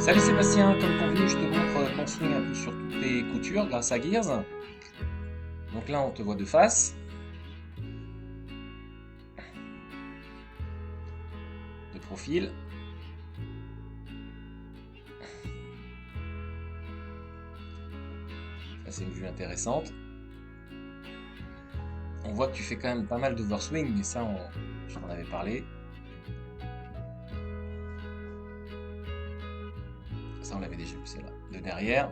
Salut Sébastien, comme convenu, je te montre ton swing un peu sur toutes tes coutures grâce à Gears. Donc là, on te voit de face, de profil. Ça, c'est une vue intéressante. On voit que tu fais quand même pas mal d'overswing, mais ça, je t'en avais parlé. Ça, on l'avait déjà vu, celle-là. De derrière,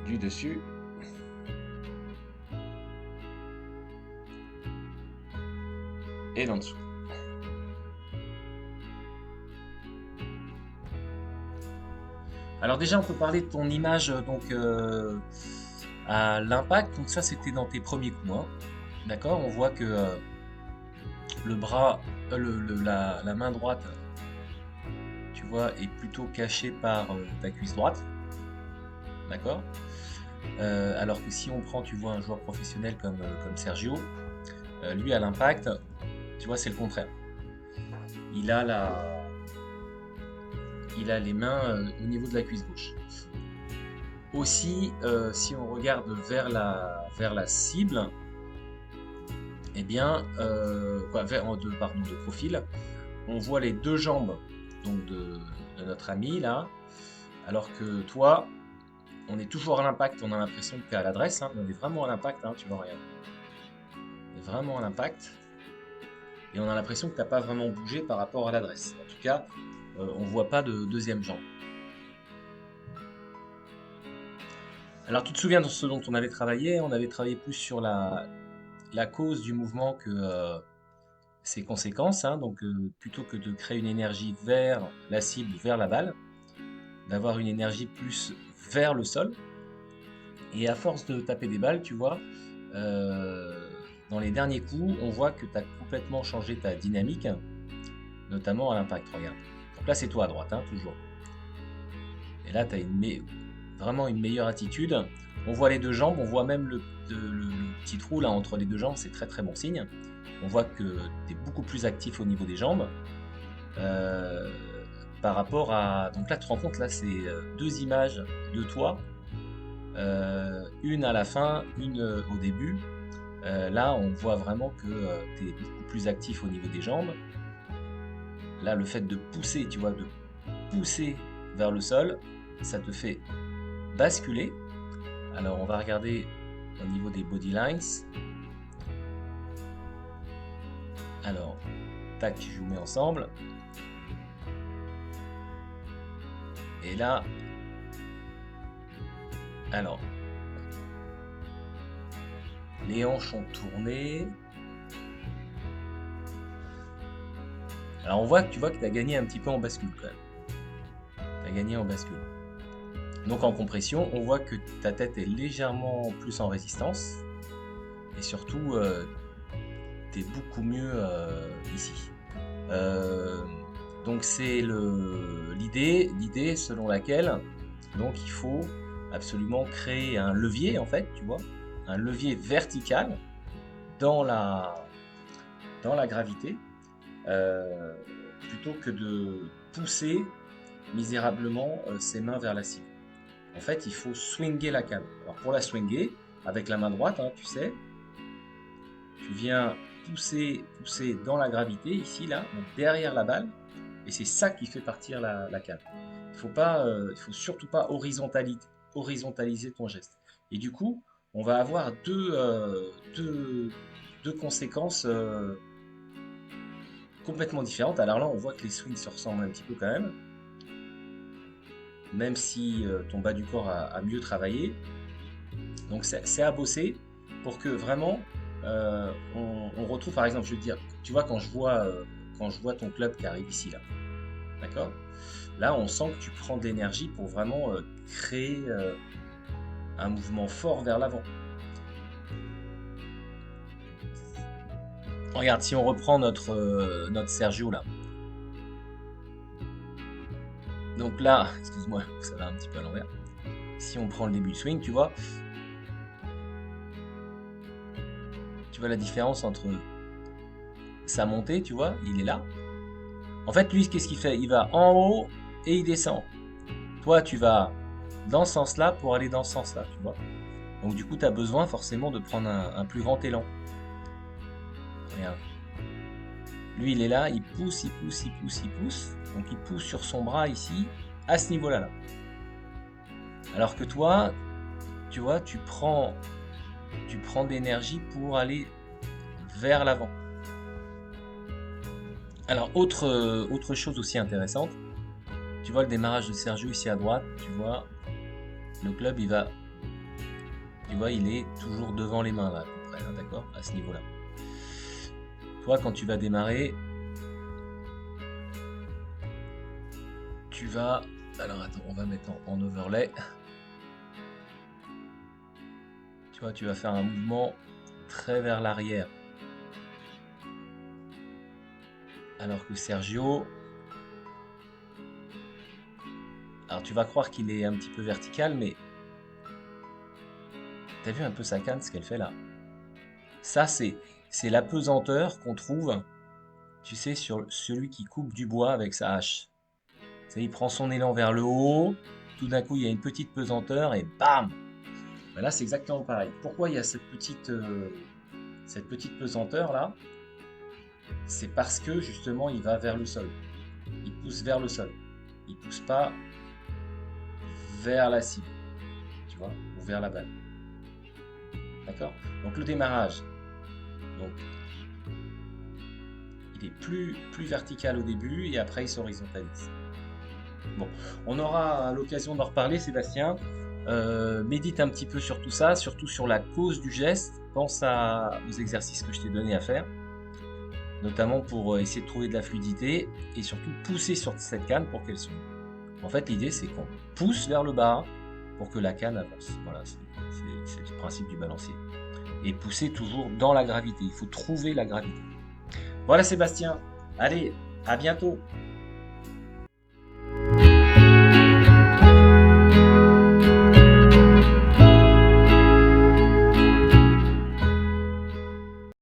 du dessus et d'en dessous. Alors déjà, on peut parler de ton image à l'impact. Donc ça, c'était dans tes premiers coups, hein. D'accord? On voit que le bras, la main droite, tu vois, est plutôt cachée par ta cuisse droite. D'accord? Alors que si on prend, tu vois, un joueur professionnel comme Sergio, lui à l'impact, tu vois, c'est le contraire. Il a il a les mains au niveau de la cuisse gauche. Aussi, si on regarde vers la cible, eh bien, pardon, de profil, on voit les deux jambes donc de notre ami là, alors que toi, on est toujours à l'impact, on a l'impression que tu es à l'adresse, hein, on est vraiment à l'impact, hein, tu vois, regarde. On est vraiment à l'impact, et on a l'impression que tu n'as pas vraiment bougé par rapport à l'adresse. En tout cas, on ne voit pas de deuxième jambe. Alors tu te souviens de ce dont on avait travaillé? On avait travaillé plus sur la cause du mouvement que ses conséquences, hein. Donc plutôt que de créer une énergie vers la cible, vers la balle, d'avoir une énergie plus vers le sol. Et à force de taper des balles, tu vois, euh, dans les derniers coups, on voit que tu as complètement changé ta dynamique, notamment à l'impact. Regarde. Donc là, c'est toi à droite, hein, toujours. Et là, tu as vraiment une meilleure attitude. On voit les deux jambes, on voit même le petit trou là entre les deux jambes, c'est très très bon signe. On voit que tu es beaucoup plus actif au niveau des jambes. euh, Par rapport à... Donc là, tu te rends compte, là, c'est deux images de toi. Une à la fin, une au début. Là, on voit vraiment que tu es beaucoup plus actif au niveau des jambes. Là, le fait de pousser, tu vois, de pousser vers le sol, ça te fait basculer. Alors, on va regarder au niveau des body lines. Alors, tac, je vous mets ensemble. Et là, alors, les hanches ont tourné. Alors, on voit que tu vois que tu as gagné un petit peu en bascule quand même. Tu as gagné en bascule. Donc en compression, on voit que ta tête est légèrement plus en résistance. Et surtout, tu es beaucoup mieux ici. Euh, donc c'est l'idée selon laquelle donc il faut absolument créer un levier en fait, tu vois, un levier vertical dans dans la gravité, euh, plutôt que de pousser misérablement ses mains vers la cible. En fait, il faut swinger la canne. Alors pour la swinger, avec la main droite, hein, tu sais, tu viens pousser dans la gravité, ici, là, donc derrière la balle, et c'est ça qui fait partir la canne. Il faut surtout pas horizontaliser ton geste. Et du coup, on va avoir deux conséquences complètement différentes. Alors là, on voit que les swings se ressemblent un petit peu quand même si ton bas du corps a mieux travaillé. Donc c'est à bosser pour que vraiment on retrouve, par exemple, je veux dire, tu vois, quand je vois ton club qui arrive ici, là, d'accord? Là, on sent que tu prends de l'énergie pour vraiment créer un mouvement fort vers l'avant. Regarde, si on reprend notre Sergio là. Donc là, excuse-moi, ça va un petit peu à l'envers. Si on prend le début du swing, tu vois la différence entre sa montée, tu vois, il est là. En fait, lui, qu'est-ce qu'il fait? Il va en haut et il descend. Toi, tu vas dans ce sens-là pour aller dans ce sens-là, tu vois. Donc du coup, tu as besoin forcément de prendre un plus grand élan. Regarde. Lui, il est là, il pousse, il pousse, il pousse, il pousse. Donc il pousse sur son bras ici, à ce niveau-là. Là. Alors que toi, tu vois, tu prends d'énergie pour aller vers l'avant. Alors, autre chose aussi intéressante, tu vois le démarrage de Sergio ici à droite, tu vois, le club, tu vois, il est toujours devant les mains, là, à peu près, hein, d'accord, à ce niveau-là. Toi, quand tu vas démarrer, tu vas... Alors, attends, on va mettre en overlay. Tu vois, tu vas faire un mouvement très vers l'arrière. Alors que Sergio... Alors, tu vas croire qu'il est un petit peu vertical, mais... T'as vu un peu sa canne, ce qu'elle fait là? Ça, c'est la pesanteur qu'on trouve, tu sais, sur celui qui coupe du bois avec sa hache. Tu sais, il prend son élan vers le haut, tout d'un coup, il y a une petite pesanteur et bam! Ben là, c'est exactement pareil. Pourquoi il y a cette petite pesanteur là? C'est parce que justement, il va vers le sol. Il pousse vers le sol. Il pousse pas vers la cible, tu vois, ou vers la balle. D'accord? Donc le démarrage, donc, il est plus vertical au début et après il s'horizontalise. Bon, on aura l'occasion d'en reparler, Sébastien. Médite un petit peu sur tout ça, surtout sur la cause du geste. Pense aux exercices que je t'ai donné à faire, notamment pour essayer de trouver de la fluidité et surtout pousser sur cette canne pour qu'elle s'ouvre. En fait, l'idée c'est qu'on pousse vers le bas pour que la canne avance. Voilà, c'est le principe du balancier. Et pousser toujours dans la gravité. Il faut trouver la gravité. Voilà Sébastien. Allez, à bientôt.